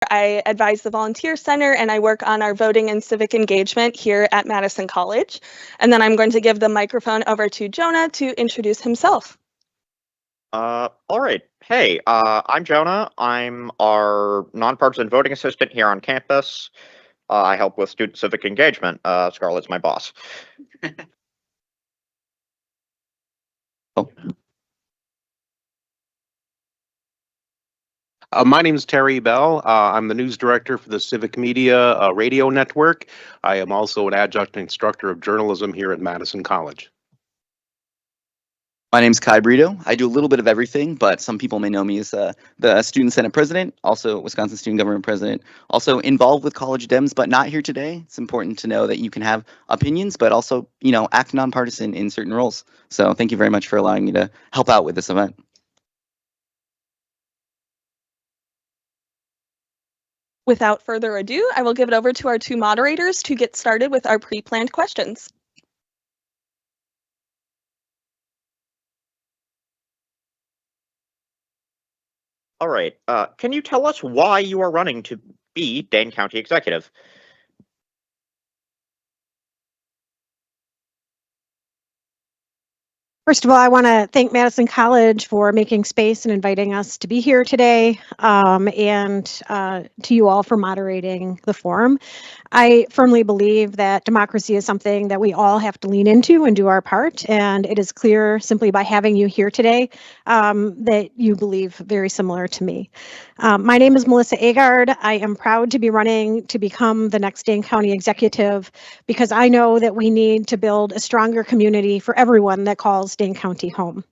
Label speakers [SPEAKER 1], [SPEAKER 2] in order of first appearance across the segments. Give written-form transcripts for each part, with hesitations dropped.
[SPEAKER 1] I advise the Volunteer Center, and I work on our voting and civic engagement here at Madison College. And then I'm going to give the microphone over to Jonah to introduce himself.
[SPEAKER 2] All right. Hey, I'm Jonah. I'm our nonpartisan voting assistant here on campus. I help with student civic engagement. Scarlett's my boss.
[SPEAKER 3] My name is Terry Bell. I'm the news director for the Civic Media Radio Network. I am also an adjunct instructor of journalism here at Madison College.
[SPEAKER 4] My name's Kai Brito. I do a little bit of everything, but some people may know me as the Student Senate President, also Wisconsin Student Government President, also involved with College Dems, but not here today. It's important to know that you can have opinions, but also, act nonpartisan in certain roles. So thank you very much for allowing me to help out with this event.
[SPEAKER 1] Without further ado, I will give it over to our two moderators to get started with our pre-planned questions.
[SPEAKER 2] All right. Can you tell us why you are running to be Dane County Executive?
[SPEAKER 5] First of all, I want to thank Madison College for making space and inviting us to be here today, and to you all for moderating the forum. I firmly believe that democracy is something that we all have to lean into and do our part, and it is clear simply by having you here today that you believe very similar to me. My name is Melissa Agard. I am proud to be running to become the next Dane County Executive because I know that we need to build a stronger community for everyone that calls Dane County home.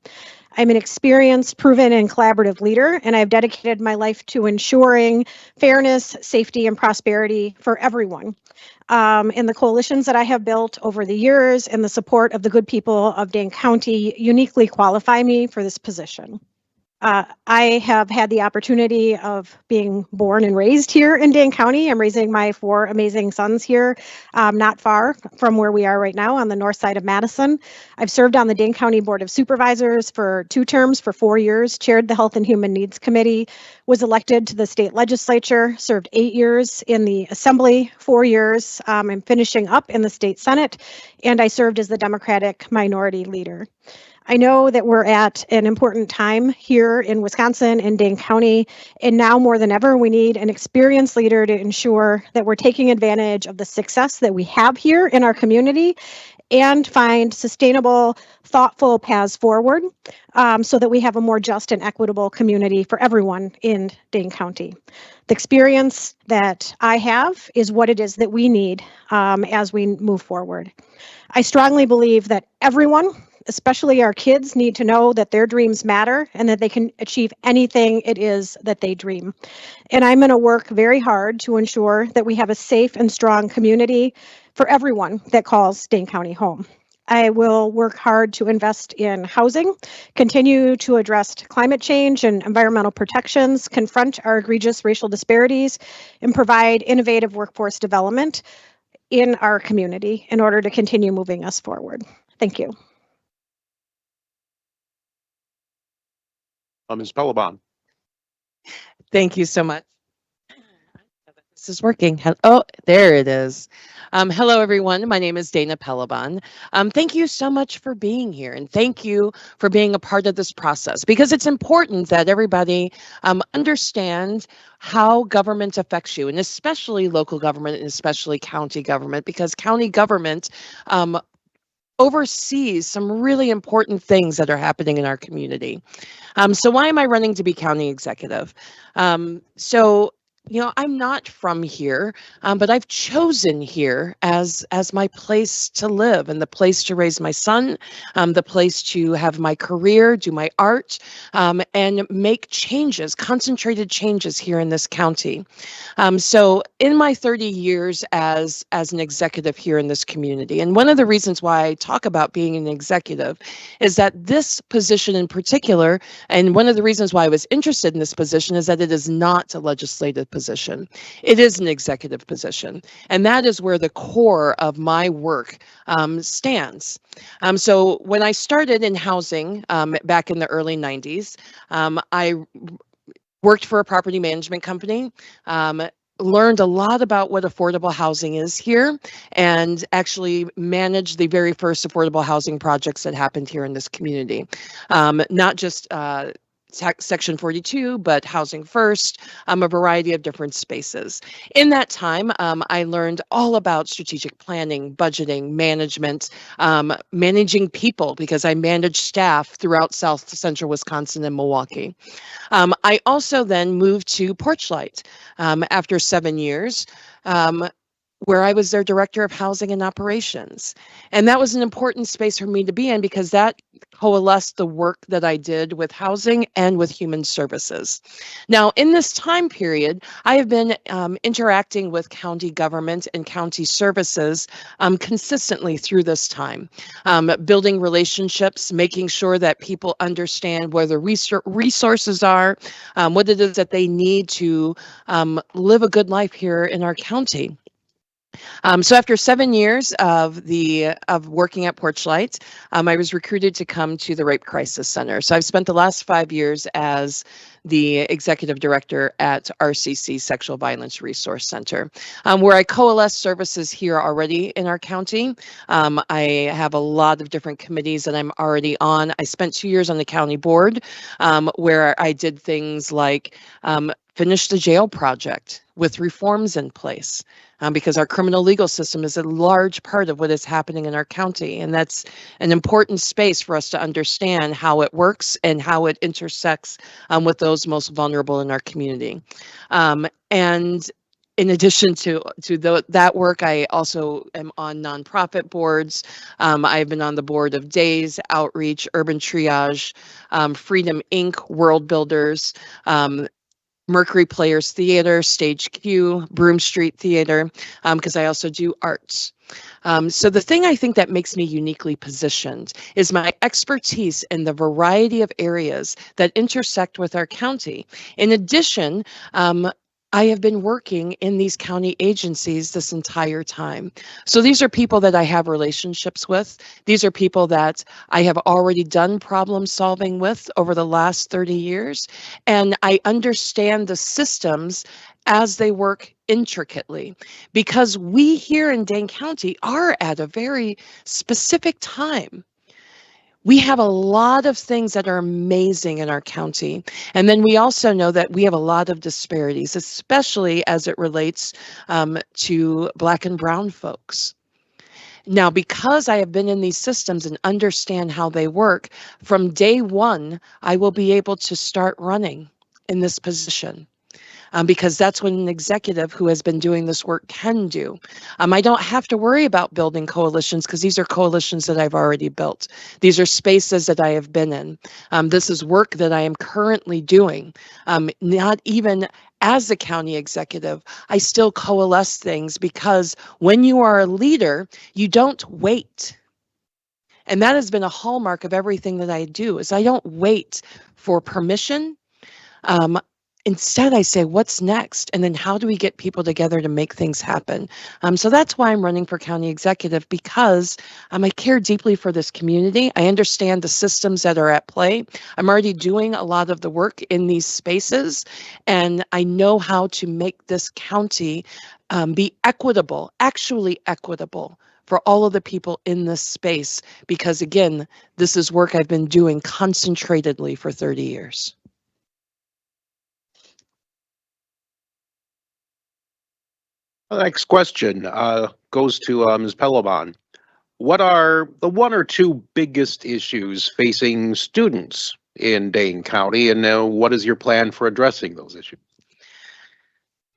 [SPEAKER 5] I'm an experienced, proven, and collaborative leader, and I've dedicated my life to ensuring fairness, safety, and prosperity for everyone. And the coalitions that I have built over the years and the support of the good people of Dane County uniquely qualify me for this position. I have had the opportunity of being born and raised here in Dane County. I'm raising my 4 amazing sons here, not far from where we are right now on the north side of Madison. I've served on the Dane County Board of Supervisors for 2 terms for 4 years, chaired the Health and Human Needs Committee, was elected to the state legislature, served 8 years in the Assembly, 4 years. I'm finishing up in the state Senate, and I served as the Democratic Minority Leader. I know that we're at an important time here in Wisconsin and Dane County, and now more than ever, we need an experienced leader to ensure that we're taking advantage of the success that we have here in our community and find sustainable, thoughtful paths forward so that we have a more just and equitable community for everyone in Dane County. The experience that I have is what it is that we need as we move forward. I strongly believe that everyone, especially our kids, need to know that their dreams matter and that they can achieve anything it is that they dream. And I'm going to work very hard to ensure that we have a safe and strong community for everyone that calls Dane County home. I will work hard to invest in housing, continue to address climate change and environmental protections, confront our egregious racial disparities, and provide innovative workforce development in our community in order to continue moving us forward. Thank you.
[SPEAKER 3] Ms. Pellebon.
[SPEAKER 6] Thank you so much. This is working. Oh, there it is. Hello, everyone. My name is Dana Pellebon. Thank you so much for being here, and thank you for being a part of this process, because it's important that everybody understands how government affects you, and especially local government and especially county government, because county government oversees some really important things that are happening in our community. So why am I running to be county executive? I'm not from here, but I've chosen here as my place to live and the place to raise my son, the place to have my career, do my art, and make changes, concentrated changes here in this county. So in my 30 years as an executive here in this community, and one of the reasons why I talk about being an executive is that this position in particular, and one of the reasons why I was interested in this position is that it is not a legislative position. It is an executive position, and that is where the core of my work stands. So when I started in housing back in the early 90s, I worked for a property management company, learned a lot about what affordable housing is here, and actually managed the very first affordable housing projects that happened here in this community. Not just Section 42, but Housing First, a variety of different spaces. In that time, I learned all about strategic planning, budgeting, management, managing people, because I managed staff throughout South Central Wisconsin and Milwaukee. I also then moved to Porchlight after 7 years, where I was their director of housing and operations. And that was an important space for me to be in because that coalesced the work that I did with housing and with human services. Now, in this time period, I have been interacting with county government and county services consistently through this time, building relationships, making sure that people understand where the resources are, what it is that they need to live a good life here in our county. So after 7 years of working at Porchlight, I was recruited to come to the Rape Crisis Center. So I've spent the last 5 years as the executive director at RCC Sexual Violence Resource Center, where I coalesce services here already in our county. I have a lot of different committees that I'm already on. I spent 2 years on the county board, where I did things like finish the jail project with reforms in place. Because our criminal legal system is a large part of what is happening in our county. And that's an important space for us to understand how it works and how it intersects with those most vulnerable in our community. And in addition to that work, I also am on nonprofit boards. I've been on the board of DAYS, Outreach, Urban Triage, Freedom Inc., World Builders, Mercury Players Theater, Stage Q, Broome Street Theater, because I also do arts. So the thing I think that makes me uniquely positioned is my expertise in the variety of areas that intersect with our county. In addition, I have been working in these county agencies this entire time. So these are people that I have relationships with. These are people that I have already done problem solving with over the last 30 years. And I understand the systems as they work intricately, because we here in Dane County are at a very specific time. We have a lot of things that are amazing in our county. And then we also know that we have a lot of disparities, especially as it relates to Black and Brown folks. Now, because I have been in these systems and understand how they work, from day one, I will be able to start running in this position. Because that's what an executive who has been doing this work can do. I don't have to worry about building coalitions because these are coalitions that I've already built. These are spaces that I have been in. This is work that I am currently doing. Not even as a county executive, I still coalesce things because when you are a leader, you don't wait. And that has been a hallmark of everything that I do, is I don't wait for permission. Instead, I say, what's next? And then how do we get people together to make things happen? So that's why I'm running for county executive, because I care deeply for this community. I understand the systems that are at play. I'm already doing a lot of the work in these spaces, and I know how to make this county be equitable, actually equitable, for all of the people in this space, because again, this is work I've been doing concentratedly for 30 years.
[SPEAKER 3] The next question goes to Ms. Pellebon. What are the one or two biggest issues facing students in Dane County, and what is your plan for addressing those issues?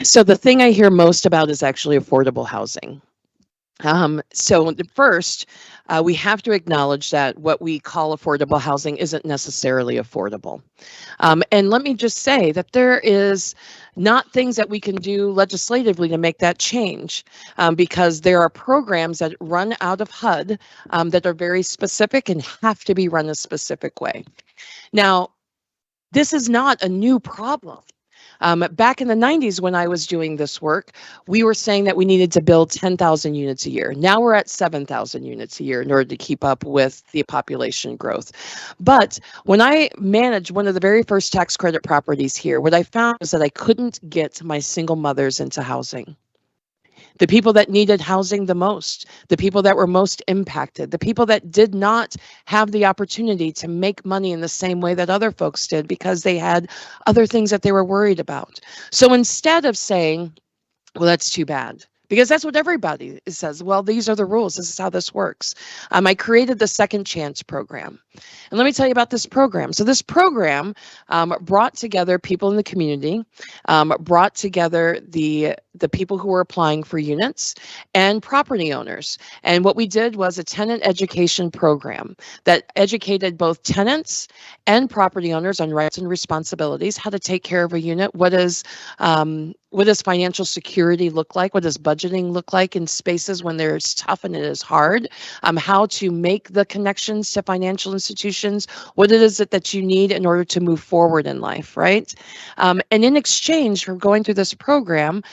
[SPEAKER 6] So the thing I hear most about is actually affordable housing. So first, we have to acknowledge that what we call affordable housing isn't necessarily affordable. And let me just say that there is not things that we can do legislatively to make that change, because there are programs that run out of HUD that are very specific and have to be run a specific way. Now, this is not a new problem. Back in the 90s, when I was doing this work, we were saying that we needed to build 10,000 units a year. Now we're at 7,000 units a year in order to keep up with the population growth. But when I managed one of the very first tax credit properties here, what I found was that I couldn't get my single mothers into housing. The people that needed housing the most, the people that were most impacted, the people that did not have the opportunity to make money in the same way that other folks did because they had other things that they were worried about. So instead of saying, well, that's too bad, because that's what everybody says. Well, these are the rules. This is how this works. I created the Second Chance program. And let me tell you about this program. So this program brought together people in the community, brought together the people who were applying for units and property owners. And what we did was a tenant education program that educated both tenants and property owners on rights and responsibilities, how to take care of a unit, what does financial security look like? What does budgeting look like in spaces when there's tough and it is hard? How to make the connections to financial institutions, what it is that you need in order to move forward in life, right? And in exchange for going through this program,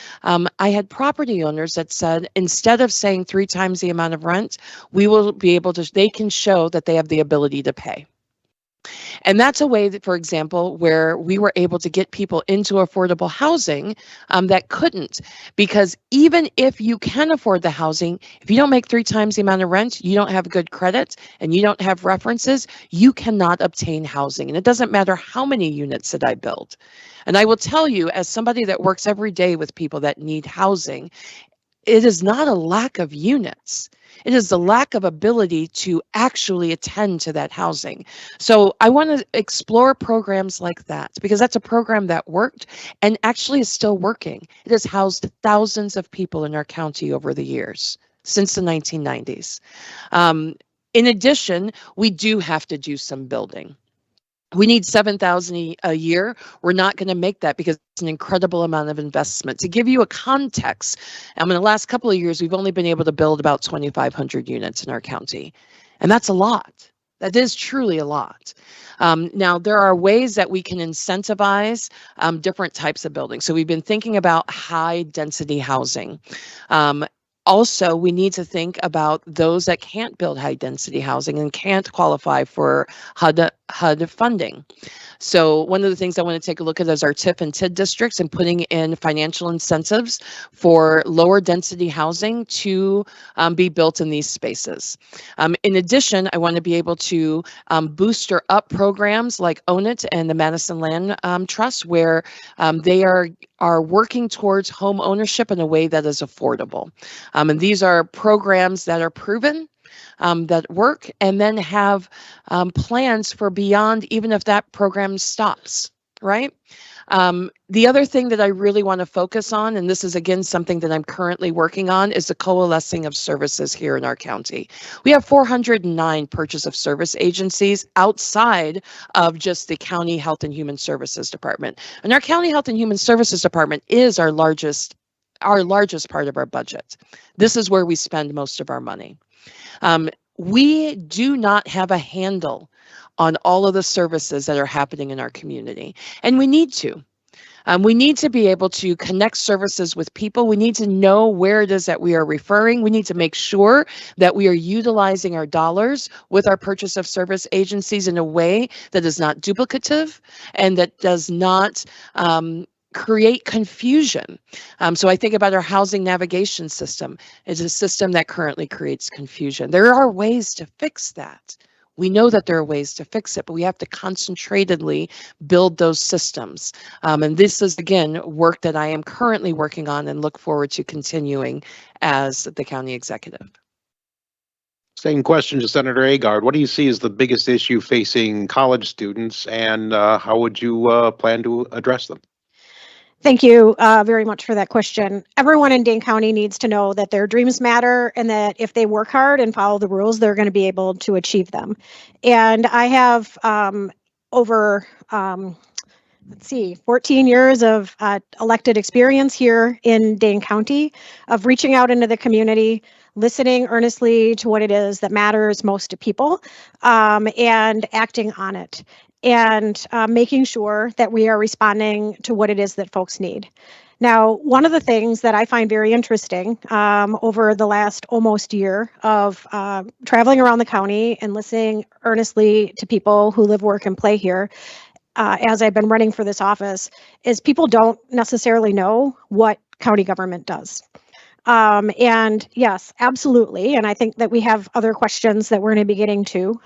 [SPEAKER 6] I had property owners that said, instead of saying 3 times the amount of rent, we will be able to, they can show that they have the ability to pay. And that's a way that, for example, where we were able to get people into affordable housing that couldn't, because even if you can afford the housing, if you don't make 3 times the amount of rent, you don't have good credit and you don't have references, you cannot obtain housing. And it doesn't matter how many units that I build. And I will tell you, as somebody that works every day with people that need housing, it is not a lack of units. It is the lack of ability to actually attend to that housing. So I want to explore programs like that, because that's a program that worked and actually is still working. It has housed thousands of people in our county over the years, since the 1990s. In addition, we do have to do some building. We need 7,000 a year. We're not going to make that because it's an incredible amount of investment. To give you a context, in the last couple of years, we've only been able to build about 2,500 units in our county. And that's a lot. That is truly a lot. Now, there are ways that we can incentivize different types of buildings. So we've been thinking about high density housing. Also, we need to think about those that can't build high density housing and can't qualify for HUD funding. So one of the things I want to take a look at is our TIF and TID districts and putting in financial incentives for lower density housing to be built in these spaces. In addition, I want to be able to booster up programs like Own It and the Madison Land Trust, where they are working towards home ownership in a way that is affordable. And these are programs that are proven, that work, and then have plans for beyond, even if that program stops, right? The other thing that I really want to focus on, and this is again something that I'm currently working on, is the coalescing of services here in our county. We have 409 purchase of service agencies outside of just the County Health and Human Services Department. And our County Health and Human Services Department is our largest part of our budget. This is where we spend most of our money. We do not have a handle on all of the services that are happening in our community, and we need to. We need to be able to connect services with people. We need to know where it is that we are referring. We need to make sure that we are utilizing our dollars with our purchase of service agencies in a way that is not duplicative and that does not create confusion. So I think about our housing navigation system. It's a system that currently creates confusion. There are ways to fix that. We know that there are ways to fix it, but we have to concentratedly build those systems. And this is, again, work that I am currently working on and look forward to continuing as the county executive.
[SPEAKER 3] Same question to Senator Agard. What do you see as the biggest issue facing college students, and how would you plan to address them?
[SPEAKER 5] Thank you very much for that question. Everyone in Dane County needs to know that their dreams matter and that if they work hard and follow the rules, they're going to be able to achieve them. And I have over 14 years of elected experience here in Dane County of reaching out into the community, listening earnestly to what it is that matters most to people, and acting on it. and making sure that we are responding to what it is that folks need. Now, one of the things that I find very interesting over the last almost year of traveling around the county and listening earnestly to people who live, work, and play here, as I've been running for this office, is people don't necessarily know what county government does. And yes, absolutely. And I think that we have other questions that we're going to be getting to.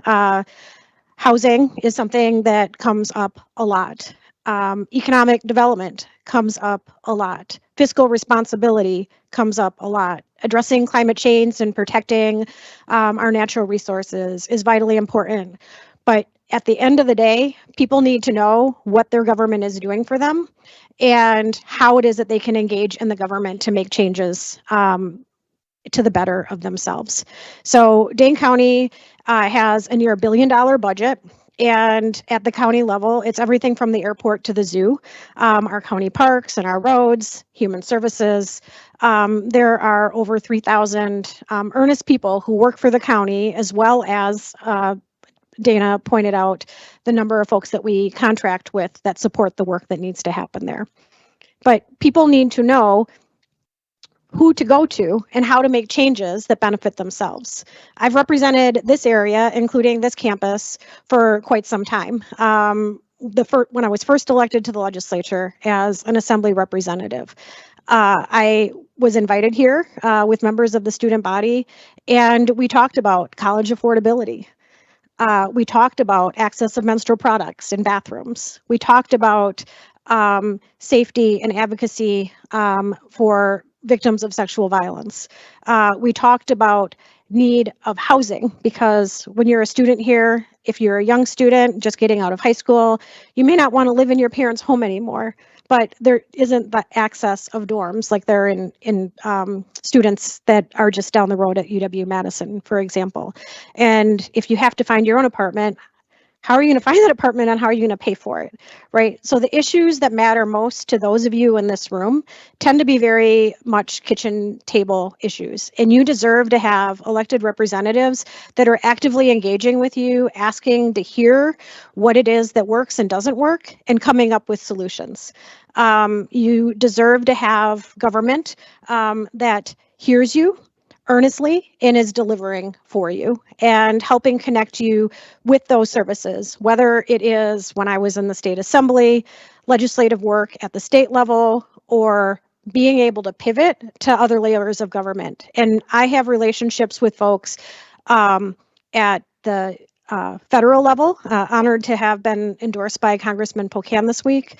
[SPEAKER 5] Housing is something that comes up a lot. Economic development comes up a lot. Fiscal responsibility comes up a lot. Addressing climate change and protecting our natural resources is vitally important. But at the end of the day, people need to know what their government is doing for them and how it is that they can engage in the government to make changes to the better of themselves. So Dane County has a near $1 billion budget. And at the county level, it's everything from the airport to the zoo, our county parks and our roads, human services. There are over 3,000 earnest people who work for the county, as well as Dana pointed out the number of folks that we contract with that support the work that needs to happen there. But people need to know who to go to and how to make changes that benefit themselves. I've represented this area, including this campus, for quite some time. When I was first elected to the legislature as an assembly representative, I was invited here with members of the student body, and we talked about college affordability. We talked about access of menstrual products in bathrooms. We talked about safety and advocacy for victims of sexual violence. We talked about need of housing, because when you're a student here, if you're a young student just getting out of high school, you may not want to live in your parents' home anymore, but there isn't the access of dorms like there are in students that are just down the road at UW-Madison, for example. And if you have to find your own apartment, how are you going to find that apartment and how are you going to pay for it, right? So the issues that matter most to those of you in this room tend to be very much kitchen table issues. And you deserve to have elected representatives that are actively engaging with you, asking to hear what it is that works and doesn't work, and coming up with solutions. You deserve to have government that hears you earnestly and is delivering for you and helping connect you with those services, whether it is when I was in the state assembly, legislative work at the state level, or being able to pivot to other layers of government. And I have relationships with folks at the federal level, honored to have been endorsed by Congressman Pocan this week.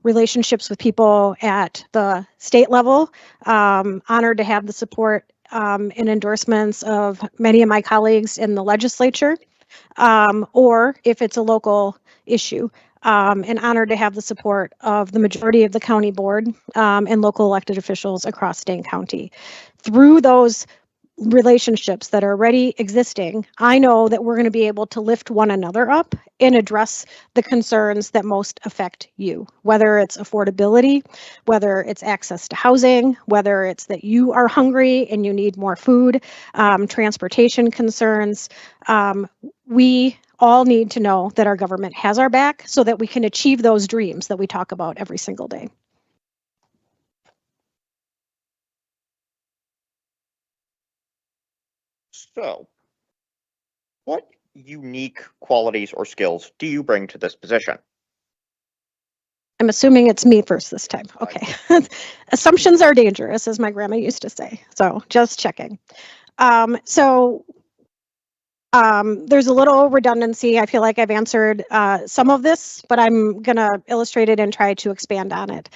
[SPEAKER 5] Relationships with people at the state level, honored to have the support and endorsements of many of my colleagues in the legislature, or if it's a local issue, and honored to have the support of the majority of the county board and local elected officials across Dane County. Through those relationships that are already existing, I know that we're going to be able to lift one another up and address the concerns that most affect you, whether it's affordability, whether it's access to housing, whether it's that you are hungry and you need more food, transportation concerns. We all need to know that our government has our back so that we can achieve those dreams that we talk about every single day.
[SPEAKER 2] So, what unique qualities or skills do you bring to this position?
[SPEAKER 5] I'm assuming it's me first this time. Okay. Assumptions are dangerous, as my grandma used to say. So just checking. There's a little redundancy. I feel like I've answered some of this, but I'm going to illustrate it and try to expand on it.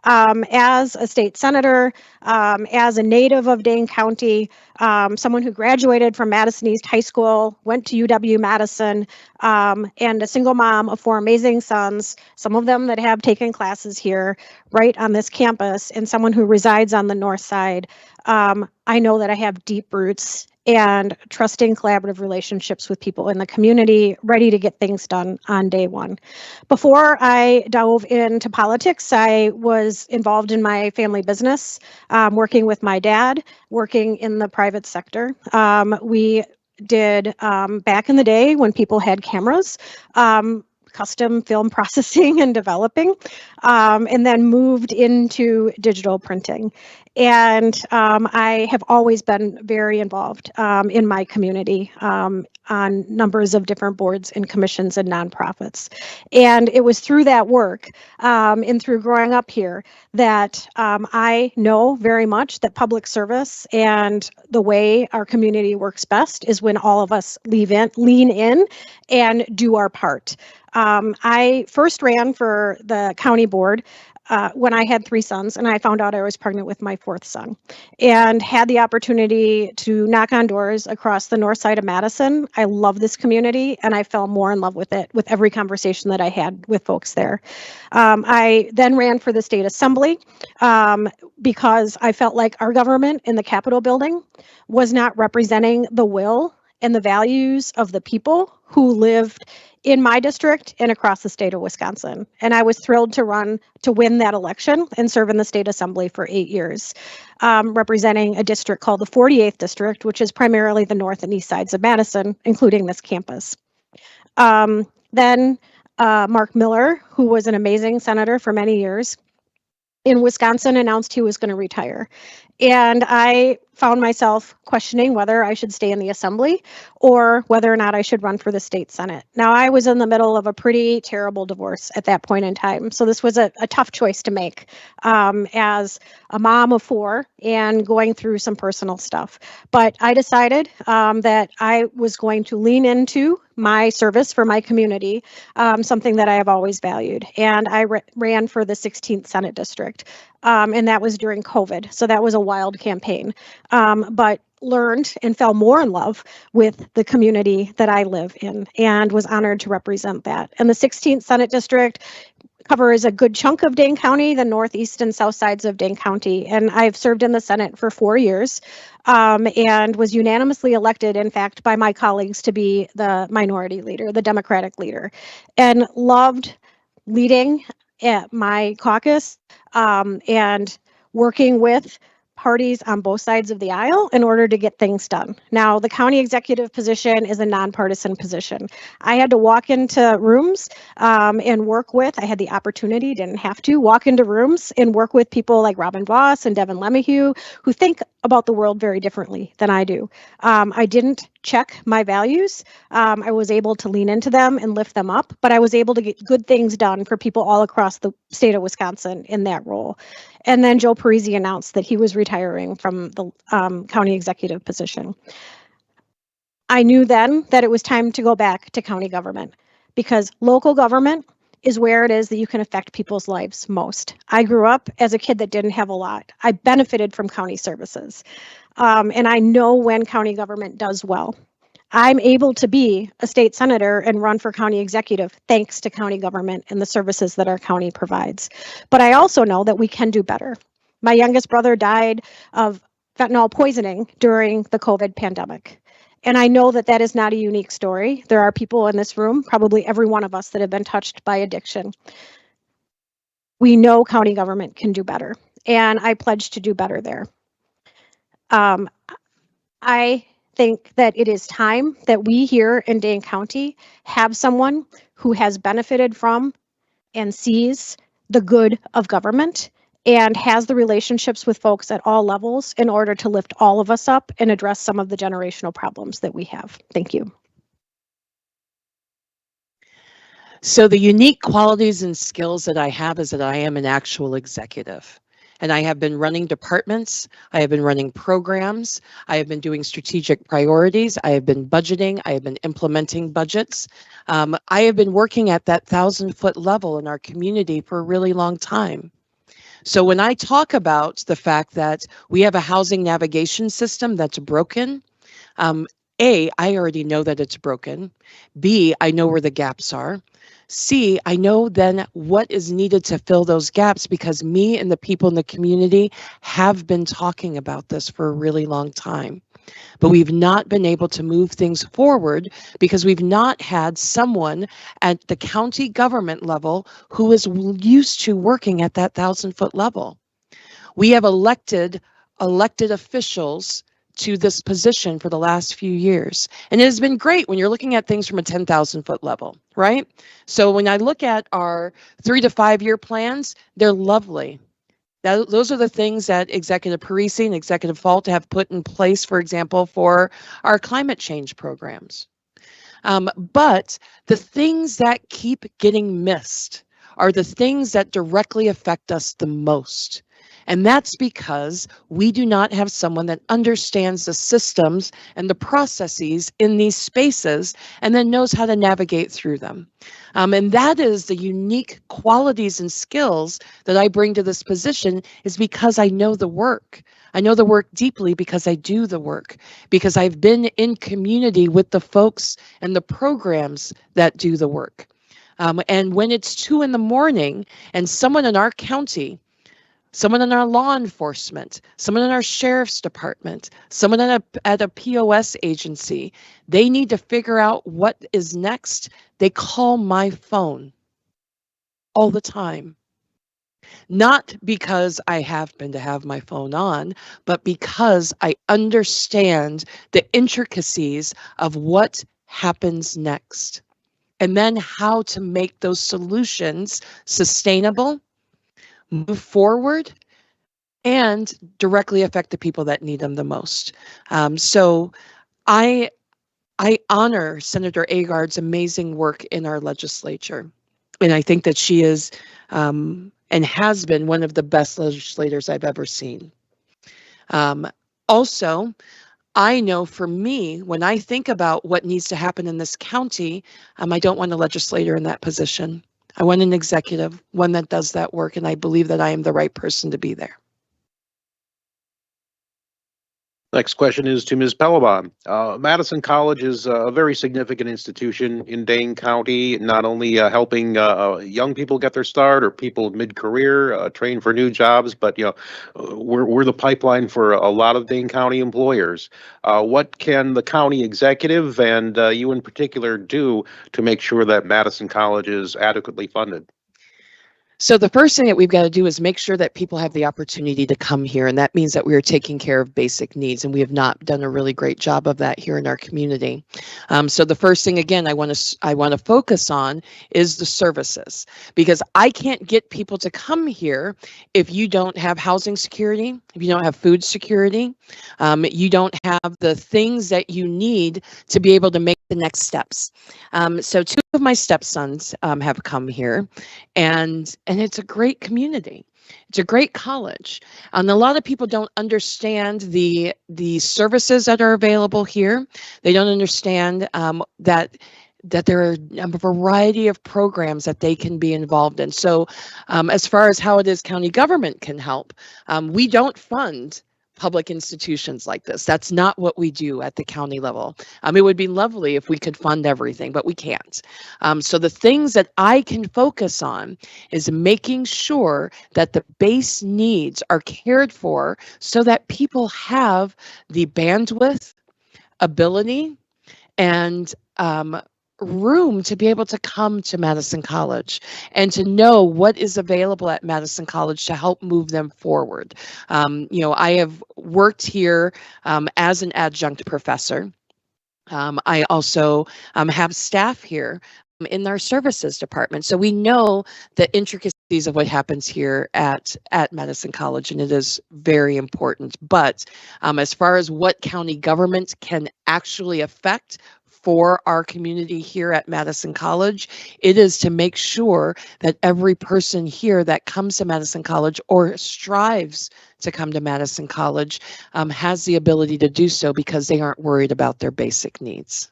[SPEAKER 5] As a state senator, as a native of Dane County, someone who graduated from Madison East High School, went to UW-Madison, and a single mom of 4 amazing sons, some of them that have taken classes here right on this campus, and someone who resides on the north side, I know that I have deep roots and trusting collaborative relationships with people in the community, ready to get things done on day one. Before I dove into politics, I was involved in my family business, working with my dad, working in the private sector. We did back in the day when people had cameras, custom film processing and developing, and then moved into digital printing. And I have always been very involved in my community on numbers of different boards and commissions and nonprofits. And it was through that work and through growing up here that I know very much that public service and the way our community works best is when all of us lean in and do our part. I first ran for the county board when I had 3 sons, and I found out I was pregnant with my 4th son, and had the opportunity to knock on doors across the north side of Madison. I love this community, and I fell more in love with it with every conversation that I had with folks there. I then ran for the state assembly because I felt like our government in the Capitol building was not representing the will and the values of the people who lived in my district and across the state of Wisconsin. And I was thrilled to win that election and serve in the state assembly for 8 years, representing a district called the 48th district, which is primarily the north and east sides of Madison, including this campus. Then Mark Miller, who was an amazing senator for many years in Wisconsin, announced he was going to retire. And I found myself questioning whether I should stay in the assembly or whether or not I should run for the state senate. Now, I was in the middle of a pretty terrible divorce at that point in time. So this was a tough choice to make as a mom of 4 and going through some personal stuff. But I decided that I was going to lean into my service for my community, something that I have always valued. And I ran for the 16th Senate District. And that was during COVID. So that was a wild campaign, but learned and fell more in love with the community that I live in and was honored to represent that. And the 16th Senate District covers a good chunk of Dane County, the northeast and south sides of Dane County. And I've served in the Senate for 4 years and was unanimously elected, in fact, by my colleagues to be the minority leader, the Democratic leader, and loved leading at my caucus and working with parties on both sides of the aisle in order to get things done. Now, the county executive position is a nonpartisan position. I had to walk into rooms and work with, I had the opportunity, didn't have to, walk into rooms and work with people like Robin Voss and Devin Lemieux who think about the world very differently than I do. I didn't check my values. I was able to lean into them and lift them up, but I was able to get good things done for people all across the state of Wisconsin in that role. And then Joe Parisi announced that he was retiring from the county executive position. I knew then that it was time to go back to county government because local government is where it is that you can affect people's lives most. I grew up as a kid that didn't have a lot. I benefited from county services. And I know when county government does well. I'm able to be a state senator and run for county executive thanks to county government and the services that our county provides. But I also know that we can do better. My youngest brother died of fentanyl poisoning during the COVID pandemic. And I know that that is not a unique story. There are people in this room, probably every one of us, that have been touched by addiction. We know county government can do better, and I pledge to do better there. I think that it is time that we here in Dane County have someone who has benefited from and sees the good of government and has the relationships with folks at all levels in order to lift all of us up and address some of the generational problems that we have. Thank you.
[SPEAKER 6] So the unique qualities and skills that I have is that I am an actual executive. And I have been running departments, I have been running programs, I have been doing strategic priorities, I have been budgeting, I have been implementing budgets. I have been working at that 1,000-foot level in our community for a really long time. So when I talk about the fact that we have a housing navigation system that's broken, A, I already know that it's broken. B, I know where the gaps are. C, I know then what is needed to fill those gaps because me and the people in the community have been talking about this for a really long time. But we've not been able to move things forward because we've not had someone at the county government level who is used to working at that 1,000-foot level. We have elected officials to this position for the last few years. And it has been great when you're looking at things from a 10,000 foot level, right? So when I look at our 3 to 5 year plans, they're lovely. Those are the things that Executive Parisi and Executive Fault have put in place, for example, for our climate change programs. But the things that keep getting missed are the things that directly affect us the most. And that's because we do not have someone that understands the systems and the processes in these spaces and then knows how to navigate through them. And that is the unique qualities and skills that I bring to this position, is because I know the work. I know the work deeply because I do the work, because I've been in community with the folks and the programs that do the work. And when it's 2 a.m. and someone in our county, someone in our law enforcement, someone in our sheriff's department, someone at a POS agency, they need to figure out what is next, they call my phone all the time. Not because I happen to have my phone on, but because I understand the intricacies of what happens next, and then how to make those solutions sustainable, move forward, and directly affect the people that need them the most. So I honor Senator Agard's amazing work in our legislature. And I think that she is and has been one of the best legislators I've ever seen. Also, I know for me, when I think about what needs to happen in this county, I don't want a legislator in that position. I want an executive, one that does that work, and I believe that I am the right person to be there.
[SPEAKER 3] Next question is to Ms. Pellebon. Madison College is a very significant institution in Dane County, not only helping young people get their start or people mid-career train for new jobs, but we're the pipeline for a lot of Dane County employers. What can the county executive and you in particular do to make sure that Madison College is adequately funded?
[SPEAKER 6] So the first thing that we've got to do is make sure that people have the opportunity to come here, and that means that we are taking care of basic needs, and we have not done a really great job of that here in our community. So the first thing, again, I want to focus on is the services, because I can't get people to come here if you don't have housing security, if you don't have food security, you don't have the things that you need to be able to make the next steps. So 2 of my stepsons have come here, and it's a great community. It's a great college. And a lot of people don't understand the services that are available here. They don't understand that there are a variety of programs that they can be involved in. So as far as how it is county government can help, we don't fund public institutions like this. That's not what we do at the county level. It would be lovely if we could fund everything, but we can't. So the things that I can focus on is making sure that the base needs are cared for so that people have the bandwidth, ability, and room to be able to come to Madison College and to know what is available at Madison College to help move them forward. I have worked here as an adjunct professor. I also have staff here in our services department. So we know the intricacies of what happens here at Madison College, and it is very important. But as far as what county government can actually affect for our community here at Madison College, it is to make sure that every person here that comes to Madison College or strives to come to Madison College has the ability to do so because they aren't worried about their basic needs.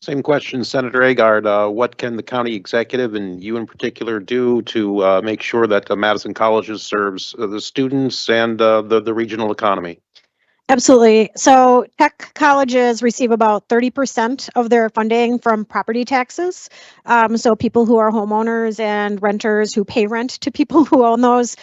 [SPEAKER 3] Same question, Senator Agard. What can the county executive and you in particular do to make sure that Madison College serves the students and the regional economy?
[SPEAKER 5] Absolutely. So tech colleges receive about 30% of their funding from property taxes. So people who are homeowners and renters who pay rent to people who own those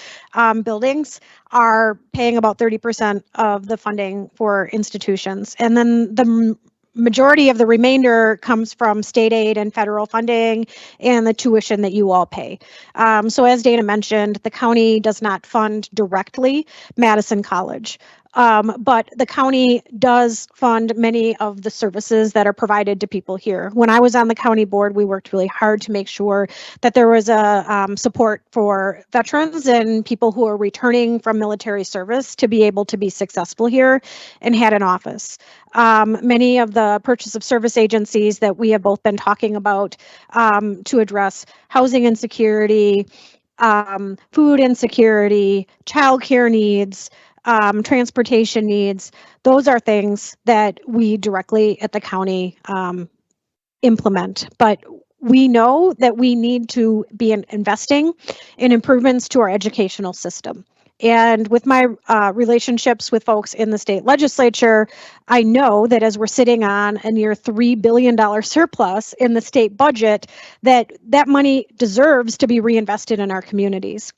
[SPEAKER 5] buildings are paying about 30% of the funding for institutions. And then the majority of the remainder comes from state aid and federal funding and the tuition that you all pay. So as Dana mentioned, the county does not fund directly Madison College. But the county does fund many of the services that are provided to people here. When I was on the county board, we worked really hard to make sure that there was a support for veterans and people who are returning from military service to be able to be successful here, and had an office. Many of the purchase of service agencies that we have both been talking about to address housing insecurity, food insecurity, childcare needs, transportation needs. Those are things that we directly at the county implement. But we know that we need to be investing in improvements to our educational system. And with my relationships with folks in the state legislature, I know that as we're sitting on a near $3 billion surplus in the state budget, that money deserves to be reinvested in our communities.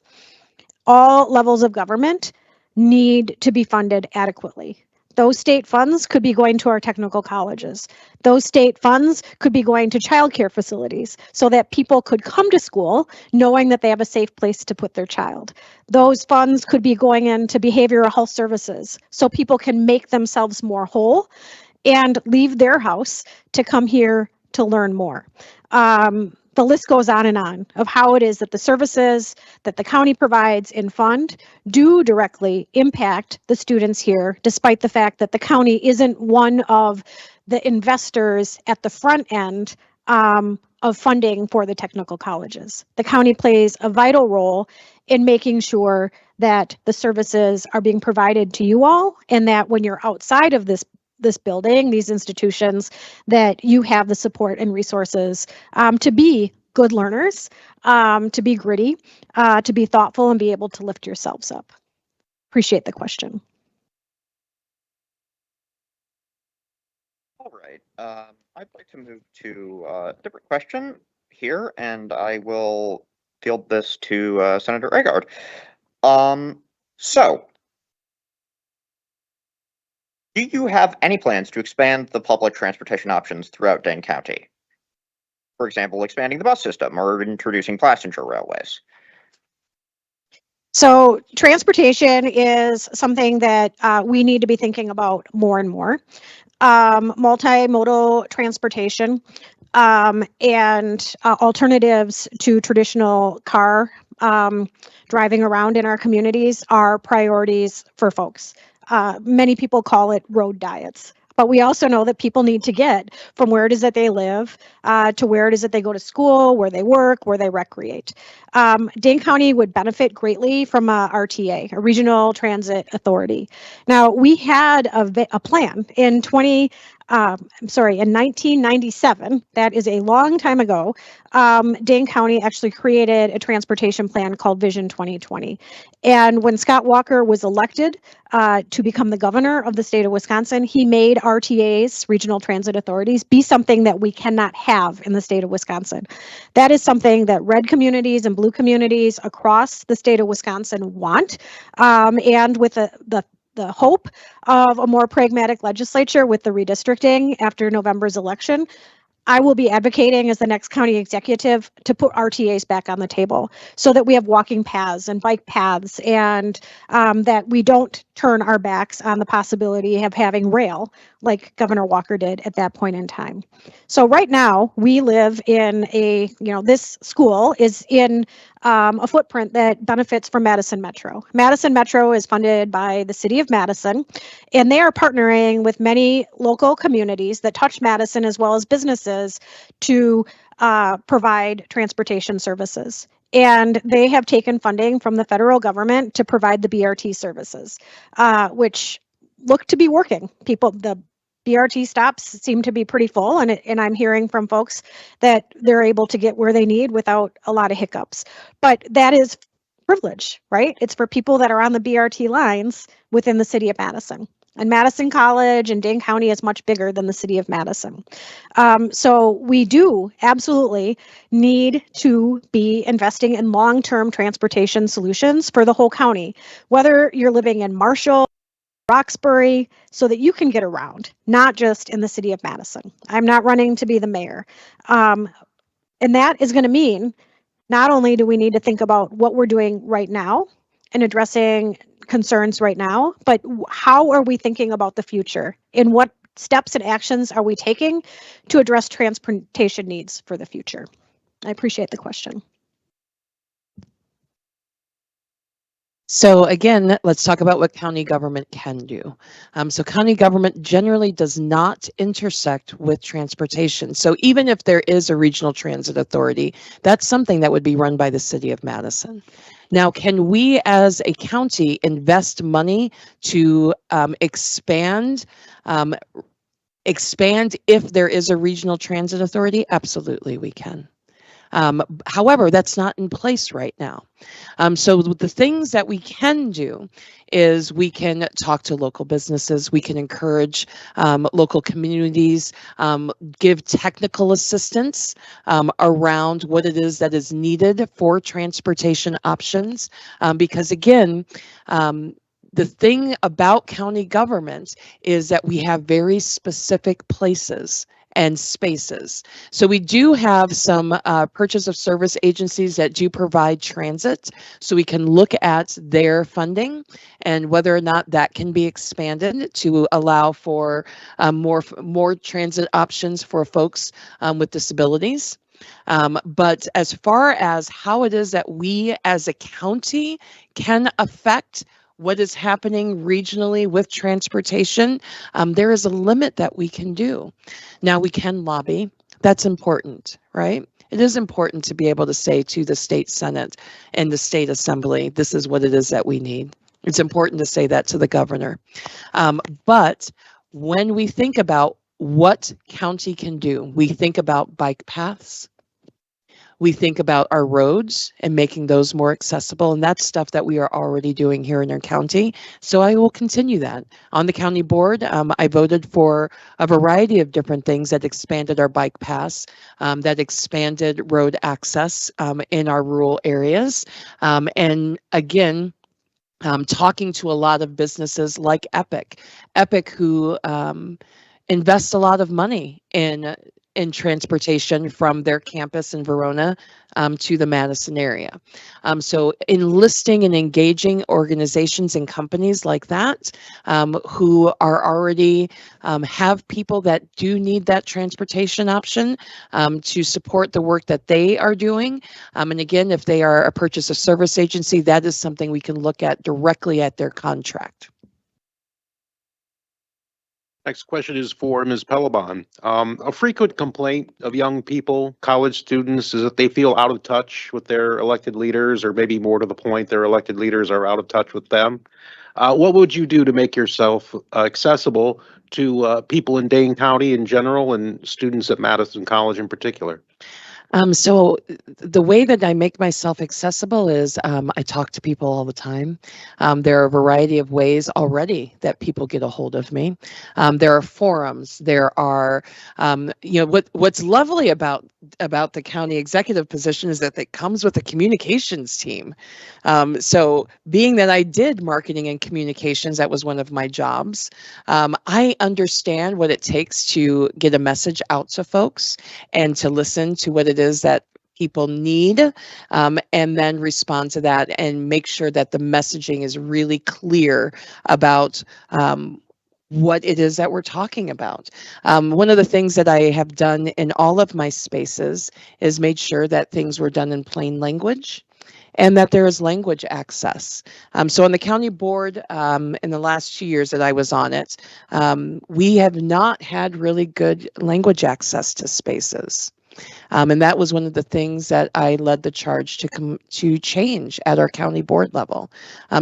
[SPEAKER 5] All levels of government need to be funded adequately. Those state funds could be going to our technical colleges. Those state funds could be going to childcare facilities so that people could come to school knowing that they have a safe place to put their child. Those funds could be going into behavioral health services so people can make themselves more whole and leave their house to come here to learn more. The list goes on of how it is that the services that the county provides in fund do directly impact the students here, despite the fact that the county isn't one of the investors at the front end of funding for the technical colleges. The county plays a vital role in making sure that the services are being provided to you all, and that when you're outside of this building, these institutions, that you have the support and resources to be good learners, to be gritty, to be thoughtful, and be able to lift yourselves up. Appreciate the question.
[SPEAKER 2] All right. I'd like to move to a different question here, and I will field this to Senator Agard. So, do you have any plans to expand the public transportation options throughout Dane County? For example, expanding the bus system or introducing passenger railways?
[SPEAKER 5] So transportation is something that we need to be thinking about more and more. Multimodal transportation and alternatives to traditional car driving around in our communities are priorities for folks. Many people call it road diets. But we also know that people need to get from where it is that they live to where it is that they go to school, where they work, where they recreate. Dane County would benefit greatly from a RTA, a Regional Transit Authority. Now, we had a plan in 1997, that is a long time ago. Dane County actually created a transportation plan called Vision 2020. And when Scott Walker was elected to become the governor of the state of Wisconsin, he made RTAs, Regional Transit Authorities, be something that we cannot have in the state of Wisconsin. That is something that red communities and blue communities across the state of Wisconsin want. And with the hope of a more pragmatic legislature with the redistricting after November's election, I will be advocating as the next county executive to put RTAs back on the table so that we have walking paths and bike paths, and that we don't turn our backs on the possibility of having rail like Governor Walker did at that point in time. So right now we live in this school is in a footprint that benefits from Madison Metro. Madison Metro is funded by the city of Madison, and they are partnering with many local communities that touch Madison as well as businesses to provide transportation services. And they have taken funding from the federal government to provide the BRT services, which look to be working. The BRT stops seem to be pretty full, and I'm hearing from folks that they're able to get where they need without a lot of hiccups. But that is privilege, right? It's for people that are on the BRT lines within the city of Madison. And Madison College and Dane County is much bigger than the city of Madison. So we do absolutely need to be investing in long-term transportation solutions for the whole county, whether you're living in Marshall, Roxbury, so that you can get around, not just in the city of Madison. I'm not running to be the mayor. And that is going to mean not only do we need to think about what we're doing right now and addressing concerns right now, but how are we thinking about the future? And what steps and actions are we taking to address transportation needs for the future? I appreciate the question.
[SPEAKER 6] So again, let's talk about what county government can do. So county government generally does not intersect with transportation. So even if there is a regional transit authority, that's something that would be run by the city of Madison. Now, can we as a county invest money to expand if there is a regional transit authority? Absolutely, we can. However, that's not in place right now. So the things that we can do is we can talk to local businesses, we can encourage local communities, give technical assistance around what it is that is needed for transportation options. Because again, the thing about county government is that we have very specific places and spaces. So we do have some purchase of service agencies that do provide transit. So we can look at their funding and whether or not that can be expanded to allow for more transit options for folks with disabilities. But as far as how it is that we as a county can affect what is happening regionally with transportation, there is a limit that we can do. Now we can lobby. That's important, right? It is important to be able to say to the state Senate and the state assembly, this is what it is that we need. It's important to say that to the governor. But when we think about what county can do, we think about bike paths. We think about our roads and making those more accessible, and that's stuff that we are already doing here in our county. So I will continue that. On the county board, I voted for a variety of different things that expanded our bike paths, that expanded road access in our rural areas. And again, talking to a lot of businesses like Epic, who invest a lot of money in transportation from their campus in Verona to the Madison area. So enlisting and engaging organizations and companies like that who are already have people that do need that transportation option to support the work that they are doing. And again, if they are a purchase of service agency, that is something we can look at directly at their contract.
[SPEAKER 3] Next question is for Ms. Pellebon. A frequent complaint of young people, college students, is that they feel out of touch with their elected leaders, or maybe more to the point, their elected leaders are out of touch with them. What would you do to make yourself accessible to people in Dane County in general and students at Madison College in particular?
[SPEAKER 6] So the way that I make myself accessible is I talk to people all the time. There are a variety of ways already that people get a hold of me. There are forums. There are, what's lovely about the county executive position is that it comes with a communications team. So being that I did marketing and communications, that was one of my jobs. I understand what it takes to get a message out to folks and to listen to what it is that people need, and then respond to that and make sure that the messaging is really clear about what it is that we're talking about. One of the things that I have done in all of my spaces is made sure that things were done in plain language and that there is language access. So on the county board, in the last 2 years that I was on it, we have not had really good language access to spaces. And that was one of the things that I led the charge to change at our county board level.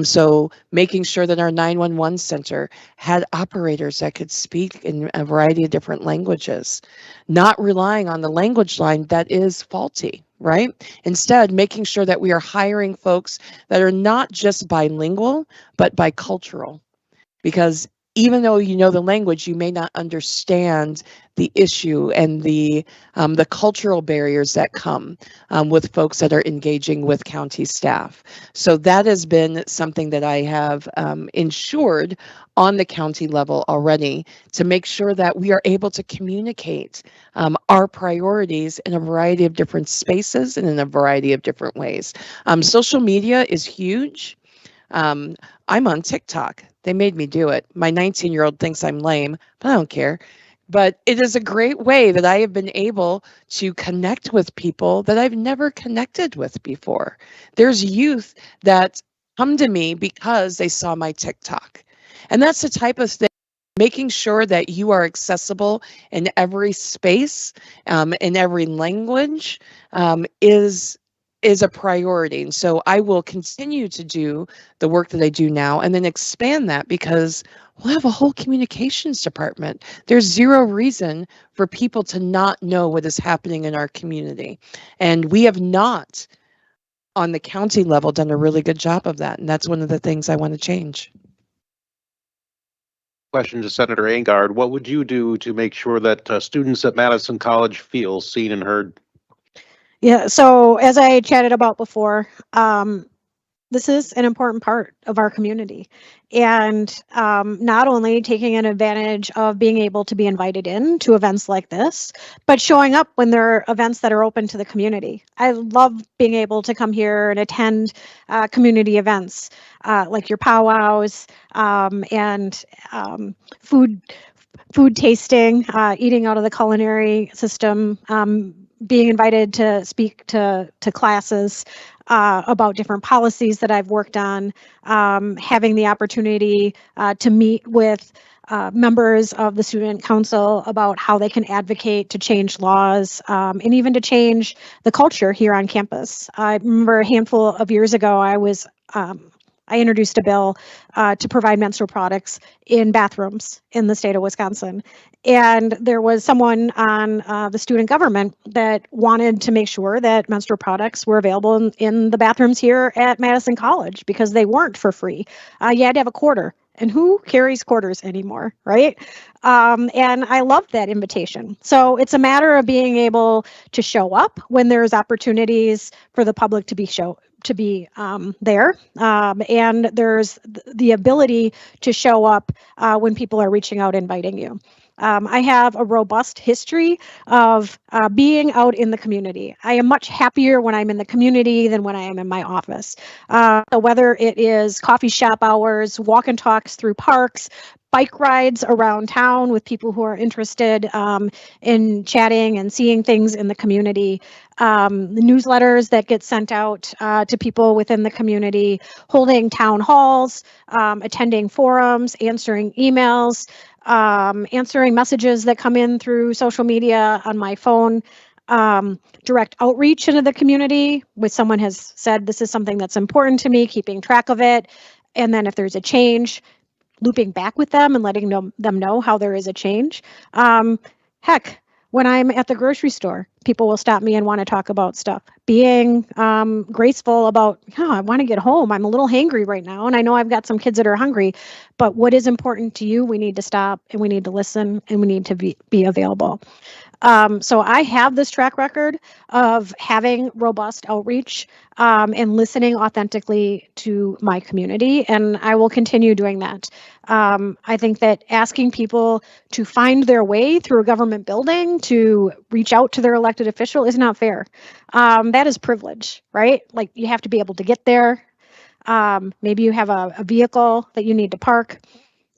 [SPEAKER 6] So making sure that our 911 center had operators that could speak in a variety of different languages, not relying on the language line that is faulty, right? Instead, making sure that we are hiring folks that are not just bilingual, but bicultural. Because even though you know the language, you may not understand the issue and the cultural barriers that come with folks that are engaging with county staff. So that has been something that I have ensured on the county level already to make sure that we are able to communicate our priorities in a variety of different spaces and in a variety of different ways. Social media is huge. I'm on TikTok. They made me do it. My 19-year-old thinks I'm lame, but I don't care. But it is a great way that I have been able to connect with people that I've never connected with before. There's youth that come to me because they saw my TikTok. And that's the type of thing, making sure that you are accessible in every space, in every language, is a priority. And so I will continue to do the work that I do now and then expand that, because we'll have a whole communications department. There's zero reason for people to not know what is happening in our community. And we have not, on the county level, done a really good job of that. And that's one of the things I want to change.
[SPEAKER 3] Question to Senator Agard. What would you do to make sure that students at Madison College feel seen and heard?
[SPEAKER 5] Yeah, so as I chatted about before, this is an important part of our community. And not only taking an advantage of being able to be invited in to events like this, but showing up when there are events that are open to the community. I love being able to come here and attend community events like your powwows and food tasting, eating out of the culinary system, being invited to speak to classes about different policies that I've worked on, having the opportunity to meet with members of the student council about how they can advocate to change laws and even to change the culture here on campus. I remember a handful of years ago, I introduced a bill to provide menstrual products in bathrooms in the state of Wisconsin. And there was someone on the student government that wanted to make sure that menstrual products were available in the bathrooms here at Madison College, because they weren't for free. You had to have a quarter. And who carries quarters anymore, right? And I love that invitation. So it's a matter of being able to show up when there's opportunities for the public to be there. And there's the ability to show up when people are reaching out, inviting you. I have a robust history of being out in the community. I am much happier when I'm in the community than when I am in my office. So whether it is coffee shop hours, walk and talks through parks, bike rides around town with people who are interested in chatting and seeing things in the community, the newsletters that get sent out to people within the community, holding town halls, attending forums, answering emails, answering messages that come in through social media on my phone, direct outreach into the community with someone has said, this is something that's important to me, keeping track of it. And then if there's a change, looping back with them and letting them know how there is a change. Heck, when I'm at the grocery store, people will stop me and want to talk about stuff. Being graceful about, I want to get home. I'm a little hangry right now, and I know I've got some kids that are hungry, but what is important to you, we need to stop and we need to listen and we need to be available. So I have this track record of having robust outreach and listening authentically to my community, and I will continue doing that. I think that asking people to find their way through a government building to reach out to their elected official is not fair. That is privilege, right? Like, you have to be able to get there. Maybe you have a vehicle that you need to park.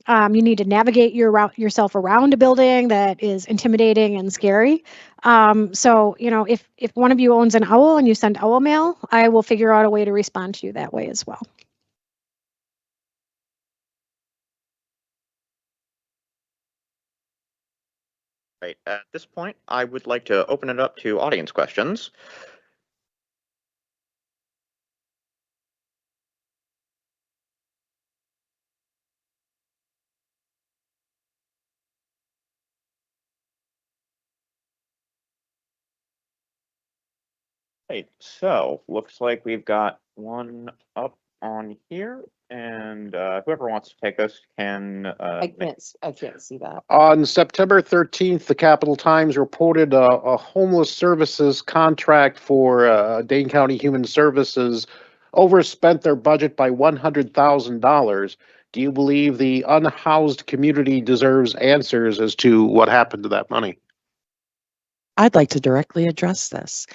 [SPEAKER 5] You need to navigate yourself around a building that is intimidating and scary. So, if one of you owns an owl and you send owl mail, I will figure out a way to respond to you that way as well.
[SPEAKER 2] Right. At this point, I would like to open it up to audience questions. Right, so looks like we've got one up on here, and whoever wants to take this can.
[SPEAKER 6] I can't see that.
[SPEAKER 3] On September 13th, the Capital Times reported a homeless services contract for Dane County Human Services overspent their budget by $100,000. Do you believe the unhoused community deserves answers as to what happened to that money?
[SPEAKER 6] I'd like to directly address this.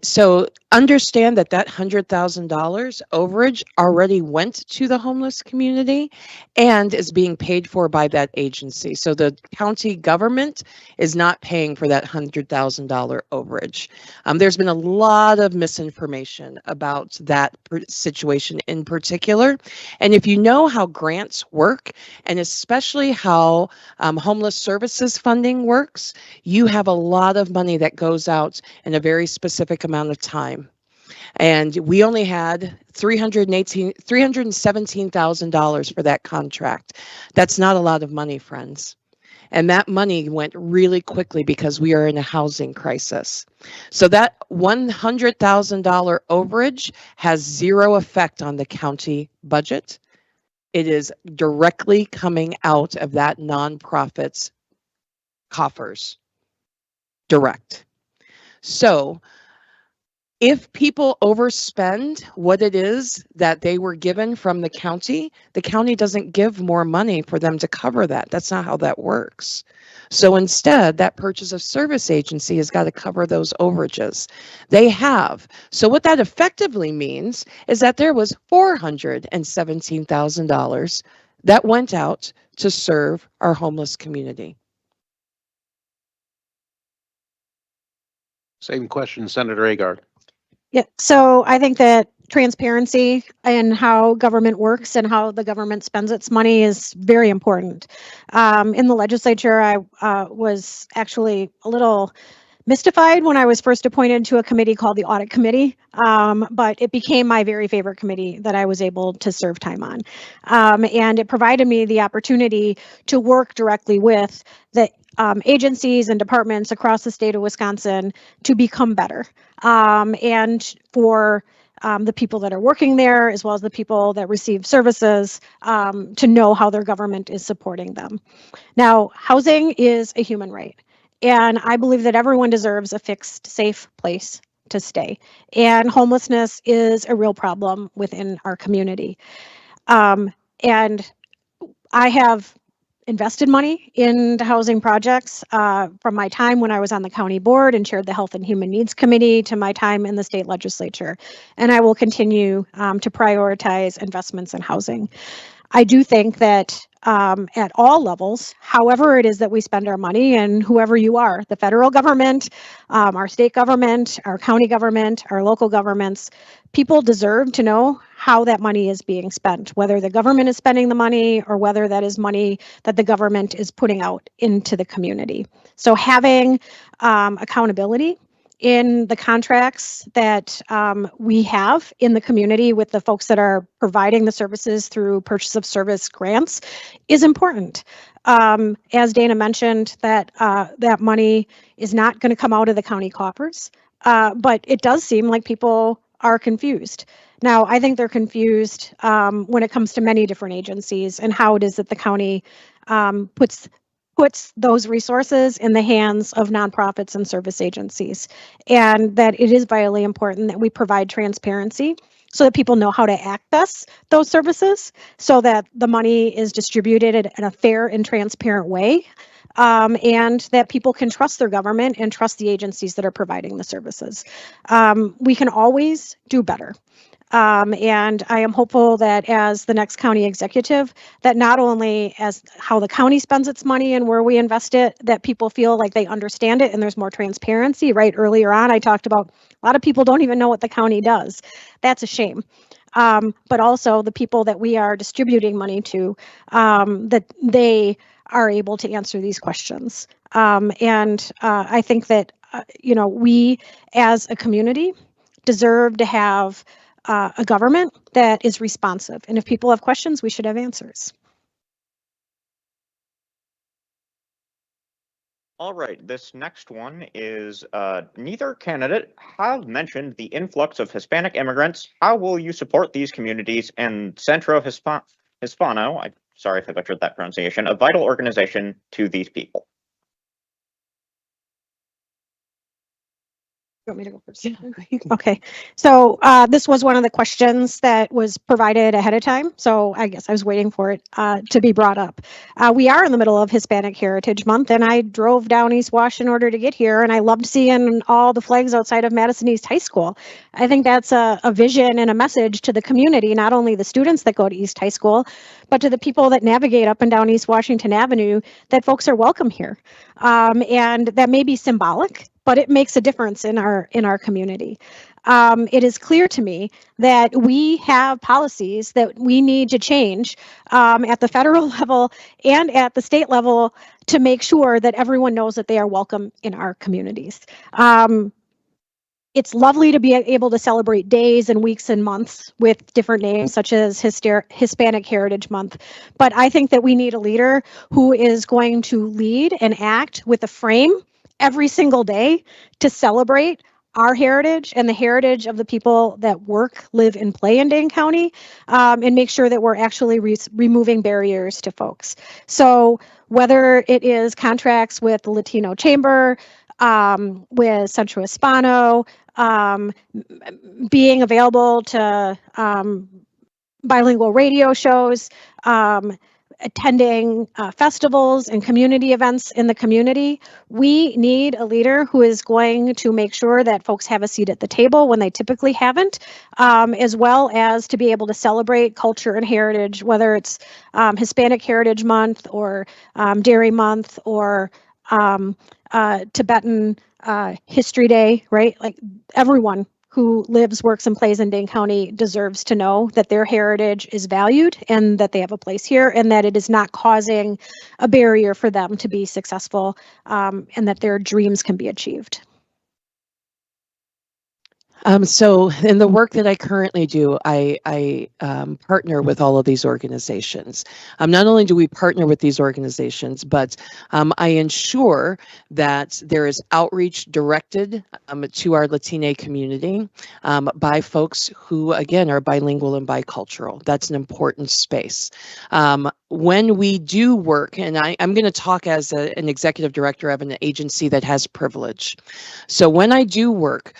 [SPEAKER 6] So understand that that $100,000 overage already went to the homeless community and is being paid for by that agency. So the county government is not paying for that $100,000 overage. There's been a lot of misinformation about that situation in particular. And if you know how grants work, and especially how homeless services funding works, you have a lot of money that goes out in a very specific amount of time. And we only had $317,000 for that contract. That's not a lot of money, friends. And that money went really quickly because we are in a housing crisis. So that $100,000 overage has zero effect on the county budget. It is directly coming out of that nonprofit's coffers. Direct. So if people overspend what it is that they were given from the county doesn't give more money for them to cover that. That's not how that works. So instead, that purchase of service agency has got to cover those overages. They have. So what that effectively means is that there was $417,000 that went out to serve our homeless community.
[SPEAKER 3] Same question, Senator Agard.
[SPEAKER 5] Yeah, so I think that transparency in how government works and how the government spends its money is very important. In the legislature, I was actually a little mystified when I was first appointed to a committee called the Audit Committee, but it became my very favorite committee that I was able to serve time on. And it provided me the opportunity to work directly with the agencies and departments across the state of Wisconsin to become better. And for the people that are working there, as well as the people that receive services, to know how their government is supporting them. Now, housing is a human right. And I believe that everyone deserves a fixed, safe place to stay. And homelessness is a real problem within our community. And I have invested money into housing projects from my time when I was on the county board and chaired the Health and Human Needs Committee to my time in the state legislature. And I will continue to prioritize investments in housing. I do think that at all levels, however it is that we spend our money, and whoever you are, the federal government, our state government, our county government, our local governments, people deserve to know how that money is being spent, whether the government is spending the money or whether that is money that the government is putting out into the community. So having accountability in the contracts that we have in the community with the folks that are providing the services through purchase of service grants is important. As Dana mentioned, that that money is not going to come out of the county coffers, but it does seem like people are confused. Now, I think they're confused when it comes to many different agencies and how it is that the county puts those resources in the hands of nonprofits and service agencies, and that it is vitally important that we provide transparency so that people know how to access those services, so that the money is distributed in a fair and transparent way, and that people can trust their government and trust the agencies that are providing the services. We can always do better. And I am hopeful that as the next county executive, that not only as how the county spends its money and where we invest it, that people feel like they understand it and there's more transparency. Right earlier on, I talked about a lot of people don't even know what the county does. That's a shame. But also the people that we are distributing money to, that they are able to answer these questions. And I think that, we as a community deserve to have a government that is responsive. And if people have questions, we should have answers.
[SPEAKER 2] All right, this next one is neither candidate have mentioned the influx of Hispanic immigrants. How will you support these communities and Centro Hispano, I'm sorry if I butchered that pronunciation, a vital organization to these people?
[SPEAKER 5] You want me to go first? Okay. So this was one of the questions that was provided ahead of time. So I guess I was waiting for it to be brought up. We are in the middle of Hispanic Heritage Month, and I drove down East Wash in order to get here, and I loved seeing all the flags outside of Madison East High School. I think that's a vision and a message to the community, not only the students that go to East High School, but to the people that navigate up and down East Washington Avenue, that folks are welcome here. And that may be symbolic, but it makes a difference in our community. It is clear to me that we have policies that we need to change at the federal level and at the state level to make sure that everyone knows that they are welcome in our communities. It's lovely to be able to celebrate days and weeks and months with different names, such as Hispanic Heritage Month. But I think that we need a leader who is going to lead and act with a frame every single day to celebrate our heritage and the heritage of the people that work, live, and play in Dane County, and make sure that we're actually removing barriers to folks. So whether it is contracts with the Latino Chamber, with Centro Hispano, being available to bilingual radio shows, attending festivals and community events in the community, we need a leader who is going to make sure that folks have a seat at the table when they typically haven't, as well as to be able to celebrate culture and heritage, whether it's Hispanic Heritage Month or Dairy Month or Tibetan History Day, right? Like everyone who lives, works, and plays in Dane County deserves to know that their heritage is valued and that they have a place here and that it is not causing a barrier for them to be successful, and that their dreams can be achieved.
[SPEAKER 6] So in the work that I currently do, I partner with all of these organizations. Not only do we partner with these organizations, but I ensure that there is outreach directed to our Latina community by folks who, again, are bilingual and bicultural. That's an important space. When we do work, and I'm going to talk as an executive director of an agency that has privilege. So when I do work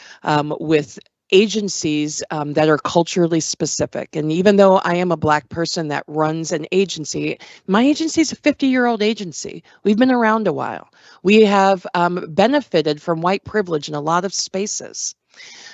[SPEAKER 6] with agencies that are culturally specific, and even though I am a Black person that runs an agency, my agency is a 50-year-old agency. We've been around a while. We have benefited from white privilege in a lot of spaces.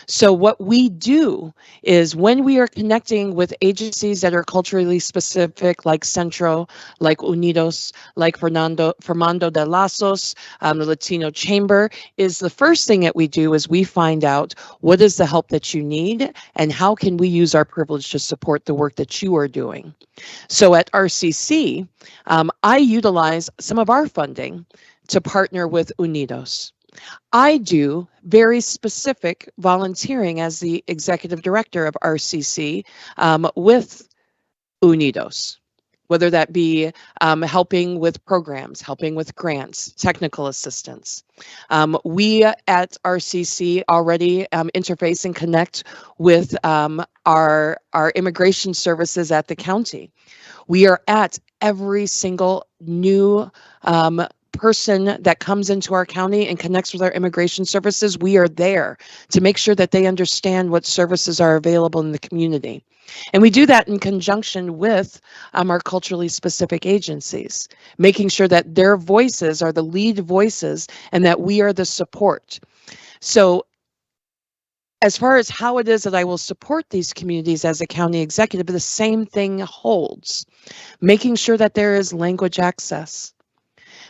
[SPEAKER 6] So what we do is when we are connecting with agencies that are culturally specific, like Centro, like Unidos, like Fernando de Lazos, the Latino Chamber, is the first thing that we do is we find out what is the help that you need and how can we use our privilege to support the work that you are doing. So at RCC, I utilize some of our funding to partner with Unidos. I do very specific volunteering as the executive director of RCC with Unidos, whether that be helping with programs, helping with grants, technical assistance. We at RCC already interface and connect with our immigration services at the county. We are at every single new person that comes into our county and connects with our immigration services. We are there to make sure that they understand what services are available in the community. And we do that in conjunction with our culturally specific agencies, making sure that their voices are the lead voices and that we are the support. So as far as how it is that I will support these communities as a county executive, the same thing holds. Making sure that there is language access,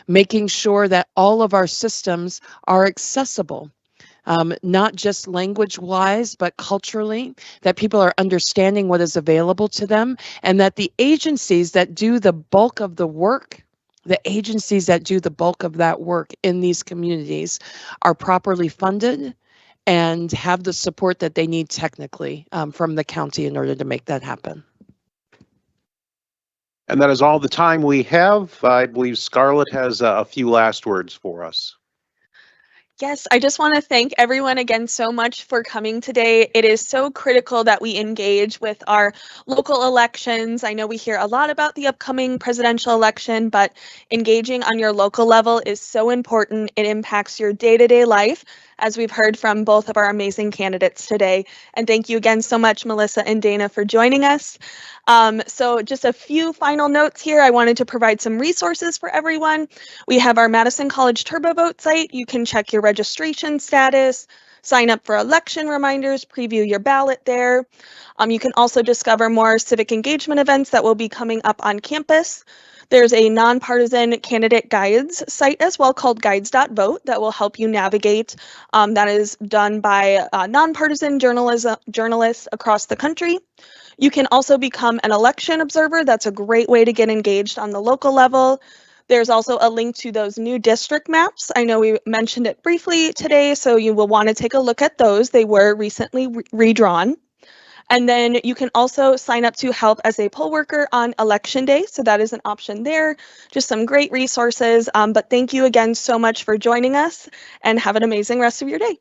[SPEAKER 6] making sure that all of our systems are accessible, not just language-wise, but culturally, that people are understanding what is available to them, and that the agencies that do the bulk of the work, the agencies that do the bulk of that work in these communities are properly funded and have the support that they need technically from the county in order to make that happen.
[SPEAKER 3] And that is all the time we have. I believe Scarlett has a few last words for us.
[SPEAKER 1] Yes, I just want to thank everyone again so much for coming today. It is so critical that we engage with our local elections. I know we hear a lot about the upcoming presidential election, but engaging on your local level is so important. It impacts your day-to-day life as we've heard from both of our amazing candidates today. And thank you again so much, Melissa and Dana, for joining us. So just a few final notes here. I wanted to provide some resources for everyone. We have our Madison College TurboVote site. You can check your registration status, sign up for election reminders, preview your ballot there. You can also discover more civic engagement events that will be coming up on campus. There's a nonpartisan candidate guides site as well called guides.vote that will help you navigate. That is done by nonpartisan journalists across the country. You can also become an election observer. That's a great way to get engaged on the local level. There's also a link to those new district maps. I know we mentioned it briefly today, so you will want to take a look at those. They were recently redrawn. And then you can also sign up to help as a poll worker on election day. So that is an option there. Just some great resources. But thank you again so much for joining us, and have an amazing rest of your day.